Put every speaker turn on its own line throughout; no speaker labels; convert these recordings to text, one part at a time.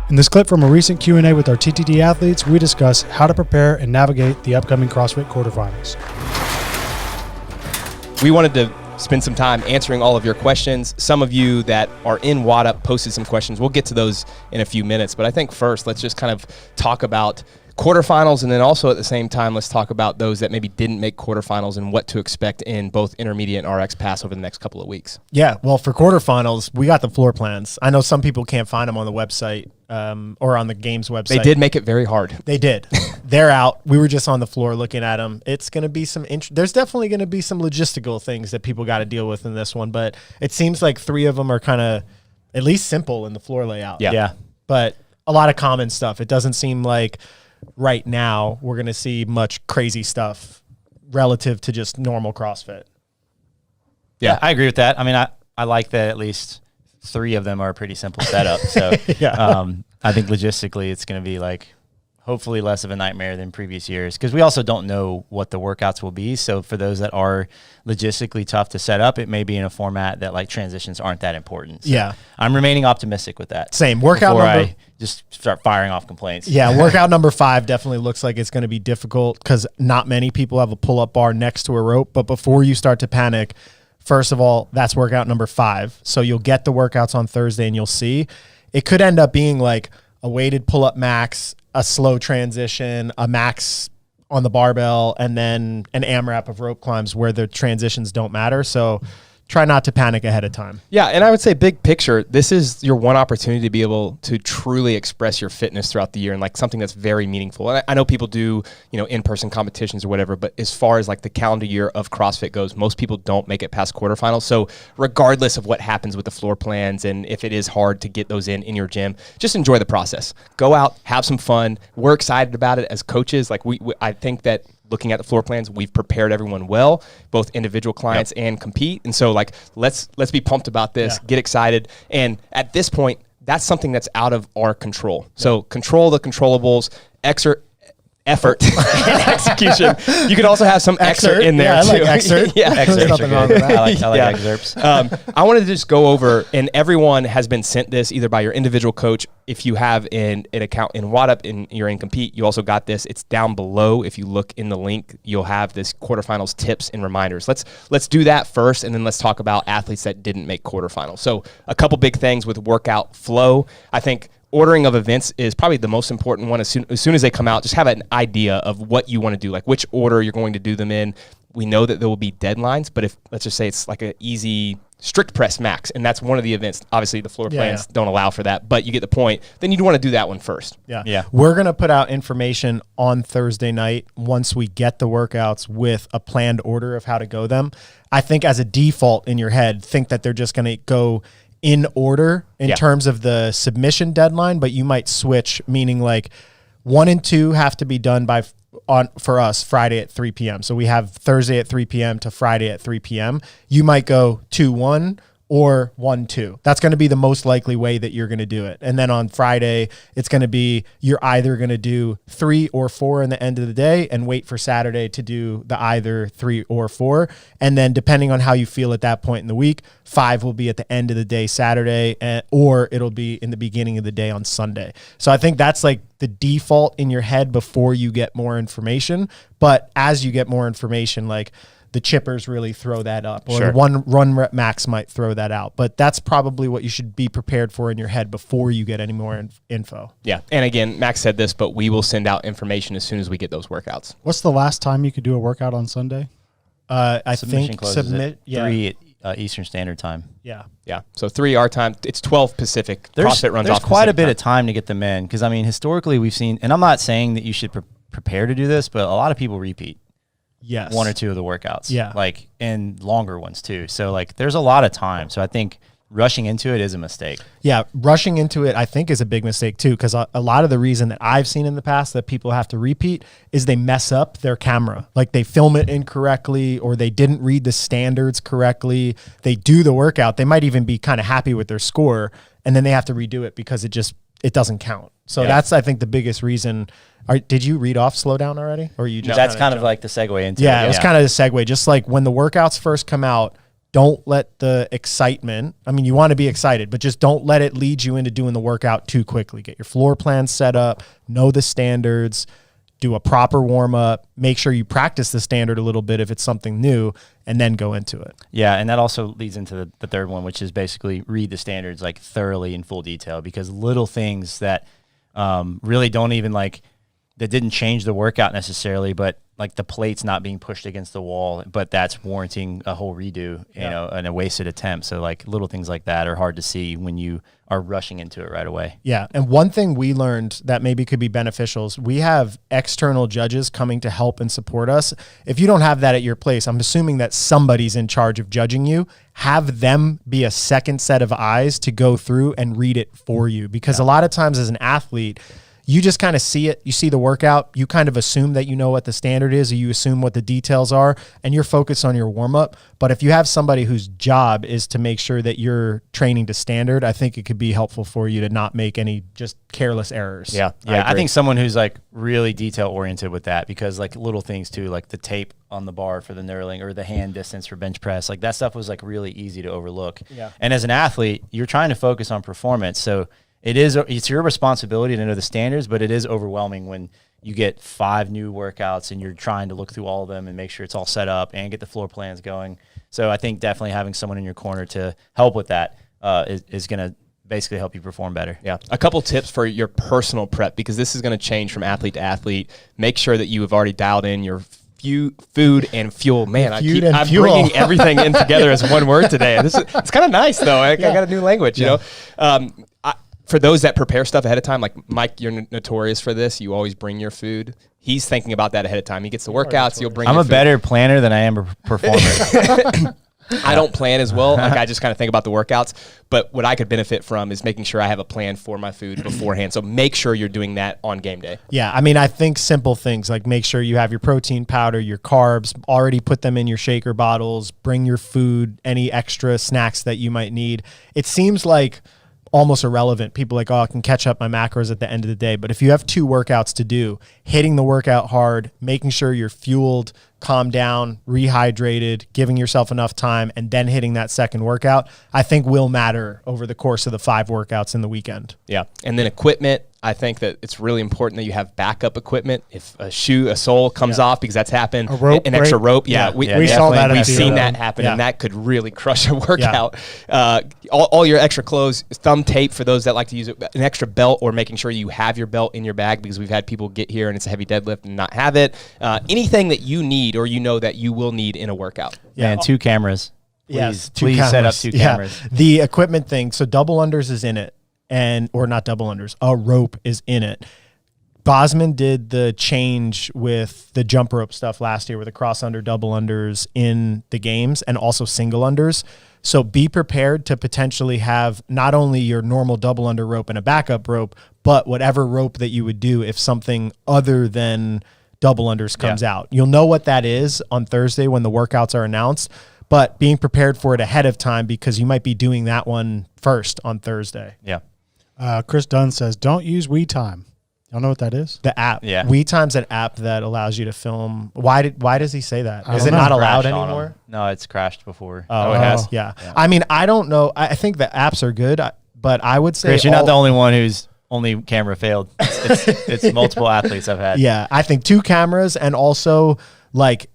In this clip from a recent Q&A with our TTT athletes, we discuss how to prepare and navigate the upcoming CrossFit Quarterfinals.
We wanted to spend some time answering all of your questions. Some of you that are in WADUP posted some questions. We'll get to those in a few minutes, but I think first let's just kind of talk about quarterfinals, and then also at the same time let's talk about those that maybe didn't make quarterfinals and what to expect in both intermediate and RX Pass over the next couple of weeks.
Yeah, well, for quarterfinals, we got the floor plans. I know some people can't find them on the website or on the games website.
They did make it very hard.
They did. They're out. We were just on the floor looking at them. It's going to be there's definitely going to be some logistical things that people got to deal with in this one, but it seems like 3 of them are kind of at least simple in the floor layout.
Yeah.
But a lot of common stuff. It doesn't seem like right now we're going to see much crazy stuff relative to just normal CrossFit.
Yeah, I agree with that. I mean, I like that at least 3 of them are a pretty simple setup. So I think logistically it's going to be like hopefully less of a nightmare than previous years, because we also don't know what the workouts will be. So for those that are logistically tough to set up, it may be in a format that like transitions aren't that important. So
yeah,
I'm remaining optimistic with that.
Same. Workout number,
I just start firing off complaints.
Yeah, workout number 5 definitely looks like it's going to be difficult because not many people have a pull-up bar next to a rope. But before you start to panic, first of all, that's workout number 5. So you'll get the workouts on Thursday and you'll see. It could end up being like a weighted pull-up max, a slow transition, a max on the barbell, and then an AMRAP of rope climbs where the transitions don't matter. So try not to panic ahead of time.
Yeah, and I would say big picture, this is your one opportunity to be able to truly express your fitness throughout the year and like something that's very meaningful. And I know people do, in-person competitions or whatever, but as far as like the calendar year of CrossFit goes, most people don't make it past quarterfinals. So regardless of what happens with the floor plans and if it is hard to get those in your gym, just enjoy the process. Go out, have some fun. We're excited about it as coaches. Like I think that looking at the floor plans, we've prepared everyone well, both individual clients and compete. And so like, let's be pumped about this, get excited. And at this point, that's something that's out of our control. So control the controllables, effort and execution. You can also have some excerpt in there too.
I like excerpt.
Excerpts
nothing
are
wrong
good.
with that.
I like excerpts.
I wanted to just go over, and everyone has been sent this either by your individual coach. If you have an account in WADUP and you're in Compete, you also got this. It's down below. If you look in the link, you'll have this quarterfinals tips and reminders. Let's do that first, and then let's talk about athletes that didn't make quarterfinals. So a couple big things with workout flow. I think ordering of events is probably the most important one. As soon as they come out, just have an idea of what you want to do, like which order you're going to do them in. We know that there will be deadlines, but if let's just say it's like an easy strict press max, and that's one of the events. Obviously, the floor plans don't allow for that, but you get the point. Then you'd want to do that one first.
Yeah. We're going to put out information on Thursday night once we get the workouts with a planned order of how to go them. I think as a default in your head, think that they're just going to go in order in terms of the submission deadline, but you might switch, meaning like 1 and 2 have to be done for us Friday at 3 p.m. So we have Thursday at 3 p.m. to Friday at 3 p.m. You might go 2-1 or 1-2. That's going to be the most likely way that you're going to do it. And then on Friday, it's going to be you're either going to do 3 or 4 in the end of the day and wait for Saturday to do the either 3 or 4. And then depending on how you feel at that point in the week, 5 will be at the end of the day Saturday, or it'll be in the beginning of the day on Sunday. So I think that's like the default in your head before you get more information. But as you get more information, like the chippers really throw that up, or the one run rep max might throw that out. But that's probably what you should be prepared for in your head before you get any more info.
Yeah. And again, Max said this, but we will send out information as soon as we get those workouts.
What's the last time you could do a workout on Sunday?
I
Submission
think submit
3 Eastern Standard Time.
Yeah.
So 3 our time. It's 12 Pacific. CrossFit runs off
There's quite a bit
time.
of time to get them in, because I mean, historically we've seen, and I'm not saying that you should prepare to do this, but a lot of people repeat.
Yes.
1 or 2 of the workouts.
Yeah.
Like, and longer ones too. So like there's a lot of time. So I think rushing into it is a mistake.
Yeah. Rushing into it, I think, is a big mistake too. Cause a lot of the reason that I've seen in the past that people have to repeat is they mess up their camera. Like they film it incorrectly, or they didn't read the standards correctly. They do the workout. They might even be kind of happy with their score, and then they have to redo it because it doesn't count. So that's, I think, the biggest reason. Did you read off slow down already? Or you just
that's kind of like the segue into
it was kind of the segue. Just like when the workouts first come out, don't let the excitement, I mean, you want to be excited, but just don't let it lead you into doing the workout too quickly. Get your floor plan set up, know the standards, do a proper warm up, make sure you practice the standard a little bit if it's something new, and then go into it.
Yeah, and that also leads into the third one, which is basically read the standards like thoroughly in full detail, because little things that really don't even like, that didn't change the workout necessarily, but like the plates not being pushed against the wall, but that's warranting a whole redo, you know, and a wasted attempt. So like little things like that are hard to see when you are rushing into it right away.
Yeah. And one thing we learned that maybe could be beneficial is we have external judges coming to help and support us. If you don't have that at your place, I'm assuming that somebody's in charge of judging you. Have them be a second set of eyes to go through and read it for you. Because a lot of times as an athlete, you just kind of see it. You see the workout. You kind of assume that you know what the standard is, or you assume what the details are, and you're focused on your warm up. But if you have somebody whose job is to make sure that you're training to standard, I think it could be helpful for you to not make any just careless errors.
Yeah. I think someone who's like really detail oriented with that, because like little things too, like the tape on the bar for the knurling or the hand distance for bench press, like that stuff was like really easy to overlook.
Yeah.
And as an athlete, you're trying to focus on performance. So it's your responsibility to know the standards, but it is overwhelming when you get 5 new workouts and you're trying to look through all of them and make sure it's all set up and get the floor plans going. So I think definitely having someone in your corner to help with that is going to basically help you perform better.
Yeah. A couple tips for your personal prep, because this is going to change from athlete to athlete. Make sure that you have already dialed in your food and fuel. Man, I'm bringing everything in together as one word today. It's kind of nice though. I got a new language, you know. For those that prepare stuff ahead of time, like Mike, you're notorious for this. You always bring your food. He's thinking about that ahead of time. He gets the workouts. You'll bring.
I'm
your
a
food.
better planner than I am a performer.
I don't plan as well. Like I just kind of think about the workouts. But what I could benefit from is making sure I have a plan for my food beforehand. So make sure you're doing that on game day.
Yeah, I mean, I think simple things like make sure you have your protein powder, your carbs, already put them in your shaker bottles, bring your food, any extra snacks that you might need. It seems like almost irrelevant. People like, oh, I can catch up my macros at the end of the day. But if you have 2 workouts to do, hitting the workout hard, making sure you're fueled, calm down, rehydrated, giving yourself enough time, and then hitting that second workout, I think will matter over the course of the 5 workouts in the weekend.
Yeah. And then equipment. I think that it's really important that you have backup equipment. If a sole comes off, because that's happened, an extra rope. Yeah, we
saw that.
We've seen that happen, and that could really crush a workout. All your extra clothes, thumb tape for those that like to use it, an extra belt, or making sure you have your belt in your bag, because we've had people get here and it's a heavy deadlift and not have it. Anything that you need or you know that you will need in a workout.
Yeah, and 2 cameras. Please
cameras.
set up 2 cameras.
The equipment thing, so double unders is in it. Or not double unders, a rope is in it. Bosman did the change with the jump rope stuff last year with the cross under, double unders in the games, and also single unders. So be prepared to potentially have not only your normal double under rope and a backup rope, but whatever rope that you would do if something other than double unders comes out. You'll know what that is on Thursday when the workouts are announced, but being prepared for it ahead of time, because you might be doing that one first on Thursday.
Yeah.
Chris Dunn says, don't use WeTime. Y'all know what that is?
The app.
Yeah.
WeTime's an app that allows you to film. Why does he say that? Is it
know.
not allowed
Crashed on
anymore?
them. No, it's crashed before.
Oh,
it has?
Yeah. I mean, I don't know. I think the apps are good, but I would say
Chris, you're not the only one whose only camera failed. It's multiple athletes I've had.
Yeah. I think 2 cameras and also like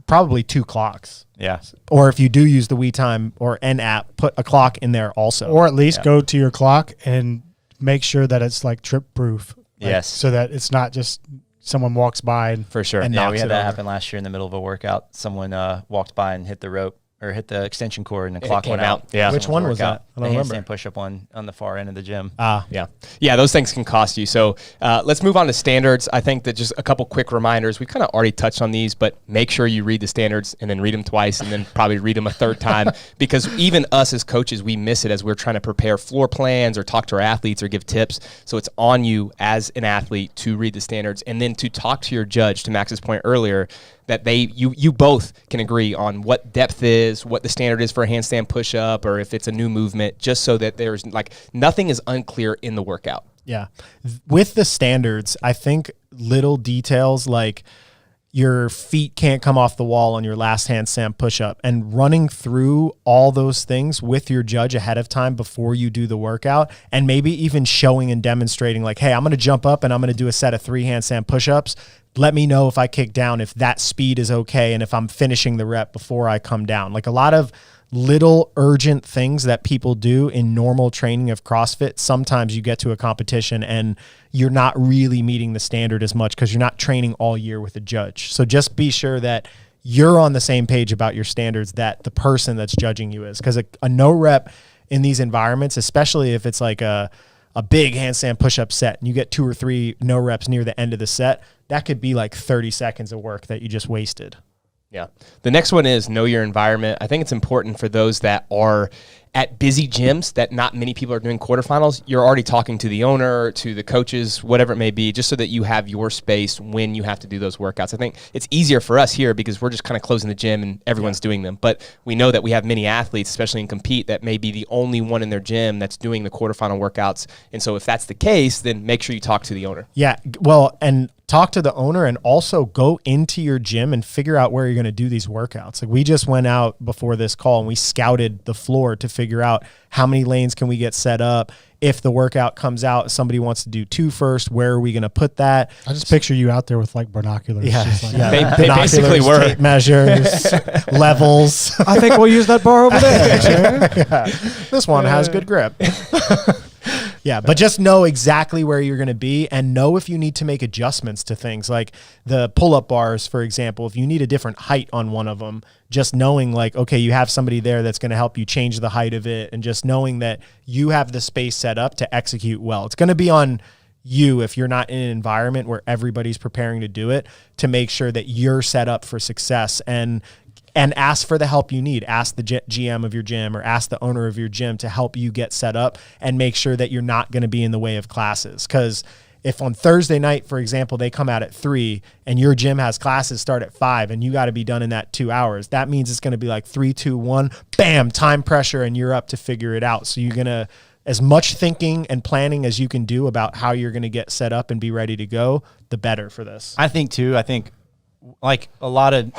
probably 2 clocks.
Yeah.
Or if you do use the WeTime or an app, put a clock in there also.
Or at least go to your clock and make sure that it's like trip proof.
Yes.
So that it's not just someone walks by and
For sure.
And
Yeah,
knocks
we had
it
that
over.
happen last year in the middle of a workout. Someone walked by and hit the rope or hit the extension cord, and the clock
came
went
out.
out.
Yeah.
Which one was that? I
The
don't
handstand
remember.
push-up one on the far end of the gym.
Yeah, those things can cost you. So let's move on to standards. I think that just a couple quick reminders. We kind of already touched on these, but make sure you read the standards and then read them twice and then probably read them a third time, because even us as coaches, we miss it as we're trying to prepare floor plans or talk to our athletes or give tips. So it's on you as an athlete to read the standards and then to talk to your judge, to Max's point earlier, that you both can agree on what depth is, what the standard is for a handstand push-up, or if it's a new movement, just so that there's like nothing is unclear in the workout.
Yeah. With the standards, I think little details like your feet can't come off the wall on your last handstand push-up, and running through all those things with your judge ahead of time before you do the workout, and maybe even showing and demonstrating like, hey, I'm going to jump up and I'm going to do a set of 3 handstand push-ups. Let me know if I kick down, if that speed is okay, and if I'm finishing the rep before I come down. Like a lot of little urgent things that people do in normal training of CrossFit. Sometimes you get to a competition and you're not really meeting the standard as much because you're not training all year with a judge. So just be sure that you're on the same page about your standards that the person that's judging you is, because a no rep in these environments, especially if it's like a big handstand push-up set and you get 2 or 3 no reps near the end of the set, that could be like 30 seconds of work that you just wasted.
Yeah. The next one is know your environment. I think it's important for those that are at busy gyms that not many people are doing quarterfinals. You're already talking to the owner, to the coaches, whatever it may be, just so that you have your space when you have to do those workouts. I think it's easier for us here because we're just kind of closing the gym and everyone's doing them. But we know that we have many athletes, especially in compete, that may be the only one in their gym that's doing the quarterfinal workouts. And so if that's the case, then make sure you talk to the owner.
Yeah. Well, and talk to the owner, and also go into your gym and figure out where you're going to do these workouts. Like we just went out before this call and we scouted the floor to figure out how many lanes can we get set up. If the workout comes out, somebody wants to do 2 first, where are we going to put that?
I just picture you out there with like binoculars.
Yeah,
just like,
They basically were.
tape measures, levels.
I think we'll use that bar over there.
Yeah. This one has good grip. Yeah, but just know exactly where you're going to be, and know if you need to make adjustments to things like the pull-up bars, for example. If you need a different height on one of them, just knowing like, okay, you have somebody there that's going to help you change the height of it, and just knowing that you have the space set up to execute well. It's going to be on you, if you're not in an environment where everybody's preparing to do it, to make sure that you're set up for success, and ask for the help you need. Ask the GM of your gym or ask the owner of your gym to help you get set up, and make sure that you're not going to be in the way of classes. Because if on Thursday night, for example, they come out at 3 and your gym has classes start at 5 and you got to be done in that 2 hours, that means it's going to be like 3, 2, 1, bam, time pressure, and you're up to figure it out. So you're going to, as much thinking and planning as you can do about how you're going to get set up and be ready to go, the better for this.
I think like a lot of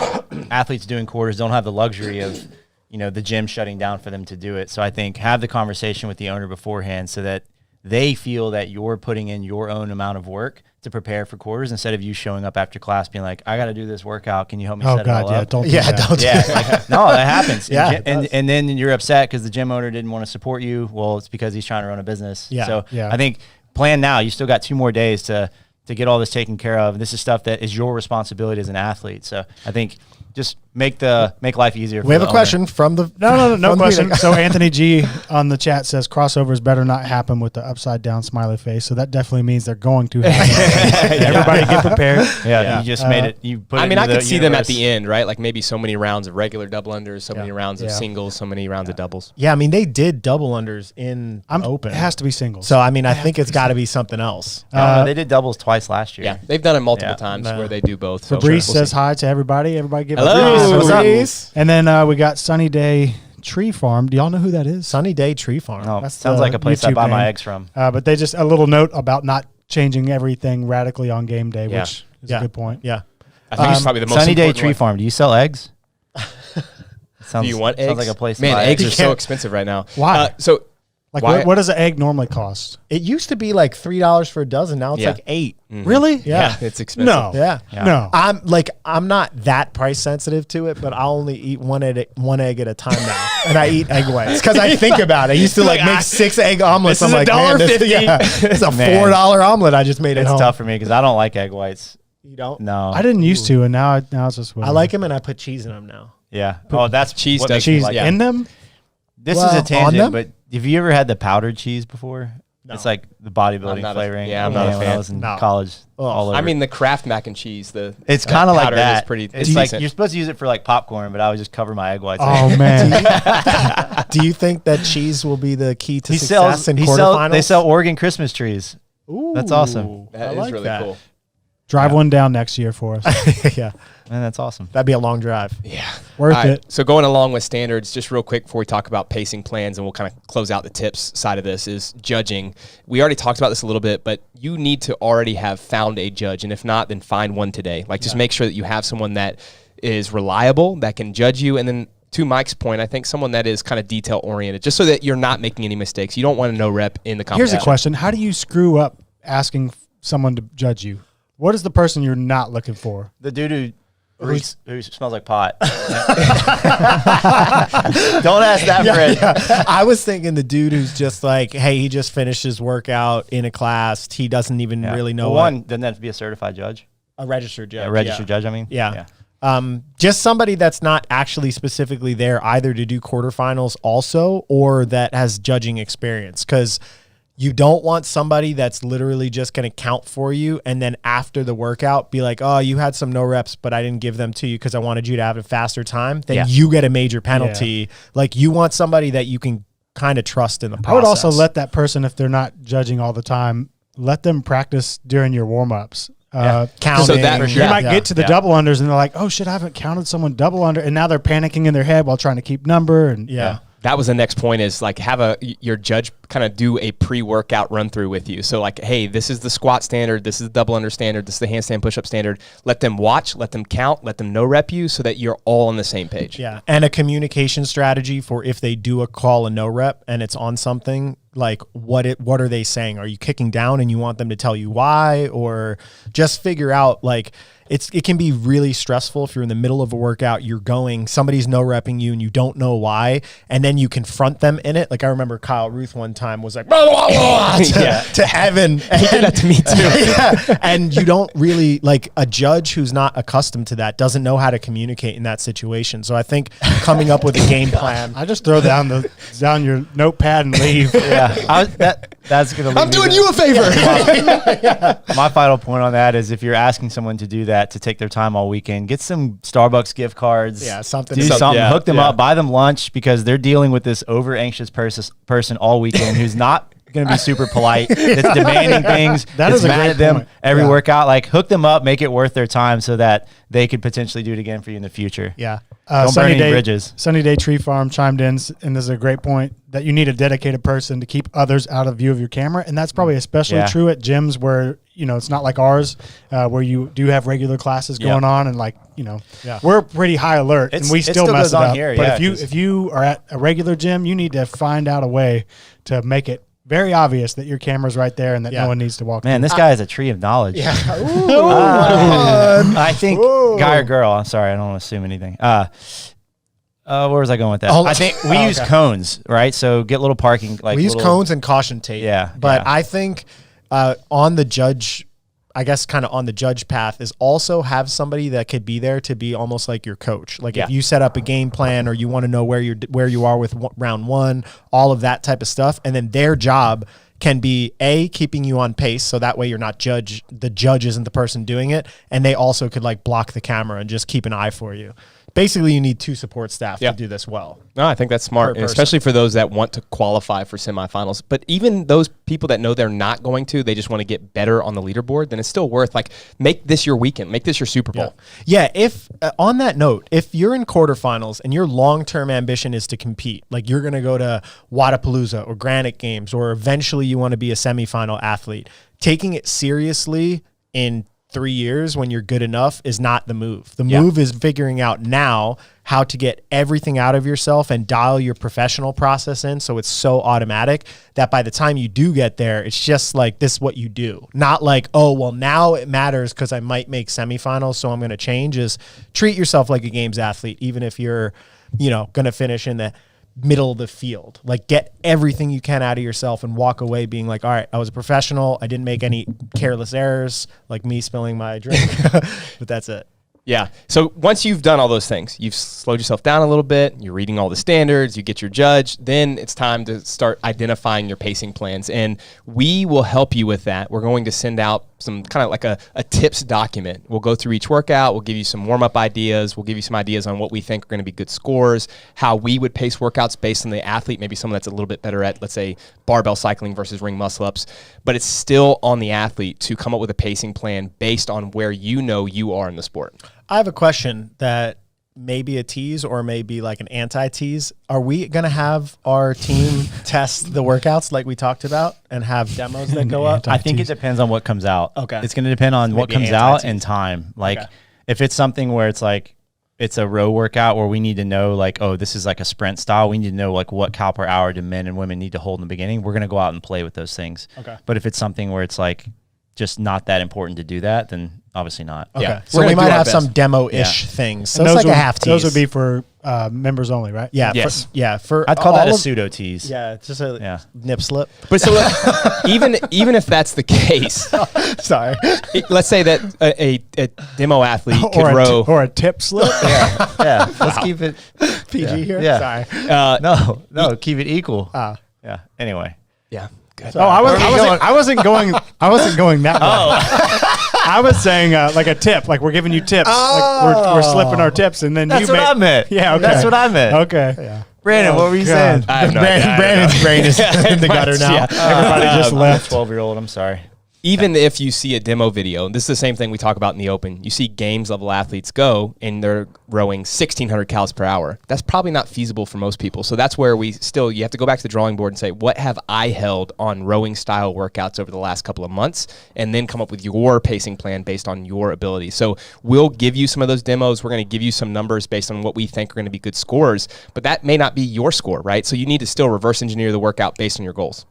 athletes doing quarters don't have the luxury of, the gym shutting down for them to do it. So I think have the conversation with the owner beforehand so that they feel that you're putting in your own amount of work to prepare for quarters, instead of you showing up after class being like, I got to do this workout. Can you help me set it all up?
Don't do that.
No, that happens.
Yeah,
and then you're upset because the gym owner didn't want to support you. Well, it's because he's trying to run a business.
Yeah.
So
Yeah.
I think plan now. You still got 2 more days to get all this taken care of. This is stuff that is your responsibility as an athlete. So I think just make life easier.
We have a question from the
No question. So Anthony G on the chat says crossovers better not happen with the upside down smiley face. So that definitely means they're going to happen. Everybody get prepared.
Yeah, you just made it. You put.
I
it
mean,
into
I could
the
see them at
universe.
the end, right? Like maybe so many rounds of regular double unders, so many rounds of singles, so many rounds of doubles.
Yeah, I mean, they did double unders in open.
It has to be singles.
So, I mean, I think it's got to be something else.
No, they did doubles twice last year.
Yeah, they've done it multiple
Yeah.
times where they do both. So
Fabrice
we'll
says
see.
hi to everybody. Everybody give
Hello.
Fabrice.
What's up?
Fabrice. And then we got Sunny Day Tree Farm. Do y'all know who that is?
Sunny Day Tree Farm.
Oh,
That's
sounds
the
like a place I
YouTube
buy my
name.
eggs from.
But they just a little note about not changing everything radically on game day,
Yeah.
which is a good point.
Yeah.
I think it's probably the most
Sunny Day
important
Tree
one.
Farm. Do you sell eggs? Sounds,
Do you want eggs?
Sounds like a place.
Man,
to buy
eggs are
You
so
can't-
expensive right now.
Why?
So
Like,
Why-
what does an egg normally cost?
It used to be like $3 for a dozen. Now it's
Yeah.
like $8.
Really?
Yeah.
it's expensive.
No.
Yeah.
Yeah.
No.
I'm not that price sensitive to it, but I'll only eat one egg at a time now, and I eat egg whites because I think about it. I used to like make 6 egg omelets.
this is
I'm like, man,
$1.50.
it's a
Man.
$4 omelet I just made at
It's
home.
tough for me because I don't like egg whites.
You don't?
No,
I didn't used to, and now it's just.
I like them, and I put cheese in them now.
Yeah. Oh, that's
Cheese
what
does-
makes me
cheese
like
yeah.
in them.
This
Well,
is a
on
tangent,
them?
but have you ever had the powdered cheese before?
No.
It's like the
I'm
bodybuilding
not a-
flavoring.
yeah, I'm not a
Man, when
fan.
I was in
No.
college,
Ugh.
all over.
I mean, the Kraft mac and cheese.
it's kind of like
powdered
that.
Is pretty,
It's like
decent.
you're supposed to use it for like popcorn, but I would just cover my egg whites.
Oh man.
Do you think that cheese will be the key to
he
success
sells.
in
They
quarterfinals?
sell Oregon Christmas trees.
Ooh,
That's awesome.
That
I
is
like
really
that.
cool.
Drive one down next year for us.
Yeah.
Man, that's awesome.
That'd be a long drive.
Yeah.
Worth it.
So going along with standards, just real quick before we talk about pacing plans, and we'll kind of close out the tips side of this, is judging. We already talked about this a little bit, but you need to already have found a judge. And if not, then find one today. Like, just make sure that you have someone that is reliable, that can judge you. And then to Mike's point, I think someone that is kind of detail oriented, just so that you're not making any mistakes. You don't want a no rep in the competition.
Here's a question. How do you screw up asking someone to judge you? What is the person you're not looking for?
The dude who smells like pot. Don't ask that, Fred.
Yeah. I was thinking the dude who's just like, hey, he just finished his workout in a class. He doesn't even really know
one. Doesn't have to be a certified judge.
A registered judge.
A registered judge, I mean.
Yeah. Just somebody that's not actually specifically there either to do quarterfinals also, or that has judging experience. Because you don't want somebody that's literally just going to count for you and then after the workout be like, oh, you had some no reps, but I didn't give them to you because I wanted you to have a faster time. Then you get a major penalty. Yeah. Like, you want somebody that you can kind of trust in the process.
I would also let that person, if they're not judging all the time, let them practice during your warm-ups.
Counting.
So that
you might get to the double unders and they're like, oh shit, I haven't counted someone double under, and now they're panicking in their head while trying to keep number. And
that was the next point, is like have your judge kind of do a pre-workout run through with you. So like, hey, this is the squat standard, this is the double under standard, this is the handstand push-up standard. Let them watch, let them count, let them no rep you, so that you're all on the same page.
Yeah, and a communication strategy for if they do a call a no rep and it's on something, like what are they saying? Are you kicking down and you want them to tell you why? Or just figure out, like, it can be really stressful if you're in the middle of a workout, somebody's no repping you and you don't know why, and then you confront them in it. Like, I remember Kyle Ruth one time was like, blah, blah, blah, to Evan.
He did that to me too.
And you don't really, like, a judge who's not accustomed to that doesn't know how to communicate in that situation. So I think coming up with a game plan.
I just throw down your notepad and leave.
That's gonna.
I'm doing you a favor.
My final point on that is, if you're asking someone to do that, to take their time all weekend, get some Starbucks gift cards.
Yeah, something.
Do something. Hook them up. Buy them lunch, because they're dealing with this over anxious person all weekend who's not going to be super polite. It's demanding things.
That is mad at them
every workout. Like, hook them up, make it worth their time, so that they could potentially do it again for you in the future.
Yeah.
Don't burn any bridges.
Sunny Day Tree Farm chimed in, and this is a great point, that you need a dedicated person to keep others out of view of your camera. And that's probably especially true at gyms where, it's not like ours, where you do have regular classes going on, and we're pretty high alert, and we still mess it up.
Here,
but if you are at a regular gym, you need to find out a way to make it very obvious that your camera's right there and that no one needs to walk.
Man, this guy is a tree of knowledge.
Yeah.
I think guy or girl. I'm sorry, I don't want to assume anything. Where was I going with that? I think we use cones, right? So get little parking. Like,
we use cones and caution tape.
Yeah.
But I think on the judge, I guess kind of on the judge path, is also have somebody that could be there to be almost like your coach. Like, if you set up a game plan, or you want to know where you are with round one, all of that type of stuff, and then their job can be keeping you on pace, so that way you're not the judge isn't the person doing it, and they also could like block the camera and just keep an eye for you. Basically, you need 2 support staff to do this well.
No, I think that's smart, and especially for those that want to qualify for semifinals. But even those people that know they're not going to, they just want to get better on the leaderboard, then it's still worth, like, make this your weekend. Make this your Super Bowl.
Yeah, if on that note, if you're in quarterfinals and your long-term ambition is to compete, like you're going to go to Wadapalooza or Granite Games, or eventually you want to be a semifinal athlete, taking it seriously in 3 years when you're good enough is not the move. The move is figuring out now how to get everything out of yourself and dial your professional process in, so it's so automatic that by the time you do get there, it's just like, this is what you do. Not like, oh, well, now it matters because I might make semifinals, so I'm going to change. Is treat yourself like a games athlete, even if you're, going to finish in the middle of the field. Like, get everything you can out of yourself and walk away being like, all right, I was a professional. I didn't make any careless errors, like me spilling my drink, but that's it.
Yeah. So once you've done all those things, you've slowed yourself down a little bit, you're reading all the standards, you get your judge, then it's time to start identifying your pacing plans. And we will help you with that. We're going to send out some kind of like a tips document. We'll go through each workout. We'll give you some warm-up ideas. We'll give you some ideas on what we think are going to be good scores, how we would pace workouts based on the athlete, maybe someone that's a little bit better at, let's say, barbell cycling versus ring muscle-ups. But it's still on the athlete to come up with a pacing plan based on where you are in the sport.
I have a question that may be a tease or maybe like an anti-tease. Are we going to have our team test the workouts like we talked about and have demos that go up?
I think it depends on what comes out.
Okay.
It's going to depend on what comes out and time. Like if it's something where it's like, it's a row workout where we need to know like, oh, this is like a sprint style. We need to know like what cal per hour do men and women need to hold in the beginning. We're going to go out and play with those things.
Okay.
But if it's something where it's like just not that important to do that, then obviously not.
Okay.
Yeah.
So we might have some demo-ish things. So it's like a half tease.
Those would be for members only, right?
Yeah.
Yes.
For
I'd call that a
of,
pseudo tease.
Yeah. It's just a nip slip.
But so even if that's the case,
Sorry.
let's say that a demo athlete could row.
Or a tip slip.
Yeah. Let's keep it
PG here.
Yeah.
Sorry.
No, keep it equal.
Yeah.
Anyway.
Yeah. Good.
Oh, I wasn't going that way. I was saying like a tip, like we're giving you tips, like we're slipping our tips, and then
That's what I meant.
Yeah, okay.
That's what I meant.
Okay, yeah.
Brannen, what were you saying?
I have no idea.
Brandon's brain is in the gutter now.
Yeah.
Everybody just left.
12-year-old. I'm sorry.
Even if you see a demo video, and this is the same thing we talk about in the open, you see games level athletes go and they're rowing 1,600 cals per hour. That's probably not feasible for most people. So that's where you have to go back to the drawing board and say, what have I held on rowing style workouts over the last couple of months? And then come up with your pacing plan based on your ability. So we'll give you some of those demos. We're going to give you some numbers based on what we think are going to be good scores, but that may not be your score, right? So you need to still reverse engineer the workout based on your goals.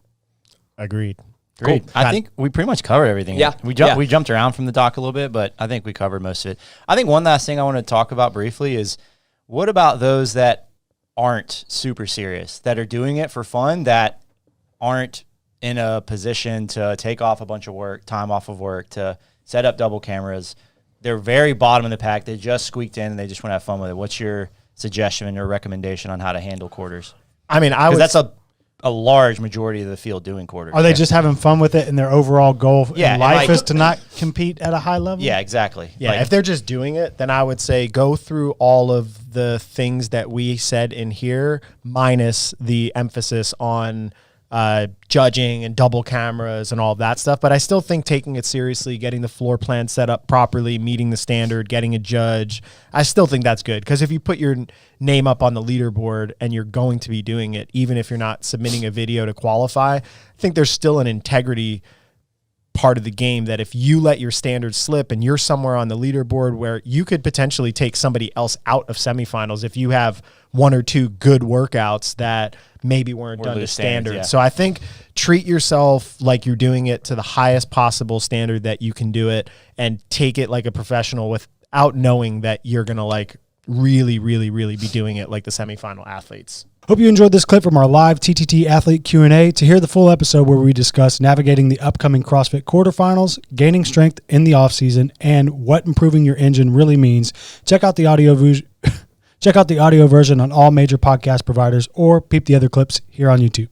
Agreed.
Great. Cool. I think we pretty much covered everything.
Yeah.
We jumped around from the doc a little bit, but I think we covered most of it. I think one last thing I want to talk about briefly is what about those that aren't super serious, that are doing it for fun, that aren't in a position to take off a bunch of time off of work, to set up double cameras. They're very bottom of the pack. They just squeaked in and they just want to have fun with it. What's your suggestion or recommendation on how to handle quarters?
I mean,
that's a large majority of the field doing quarters.
Are they just having fun with it, and their overall goal in life
like,
is to not compete at a high level?
Yeah, exactly.
Yeah, if they're just doing it, then I would say go through all of the things that we said in here, minus the emphasis on judging and double cameras and all of that stuff. But I still think taking it seriously, getting the floor plan set up properly, meeting the standard, getting a judge, I still think that's good. Because if you put your name up on the leaderboard and you're going to be doing it, even if you're not submitting a video to qualify, I think there's still an integrity part of the game that if you let your standards slip and you're somewhere on the leaderboard where you could potentially take somebody else out of semifinals if you have one or two good workouts that maybe weren't done to standard.
Yeah.
So I think treat yourself like you're doing it to the highest possible standard that you can do it, and take it like a professional without knowing that you're going to like really, really, really be doing it like the semifinal athletes.
Hope you enjoyed this clip from our live TTT Athlete Q&A. To hear the full episode where we discuss navigating the upcoming CrossFit Quarterfinals, gaining strength in the offseason, and what improving your engine really means, check out the audio version on all major podcast providers or peep the other clips here on YouTube.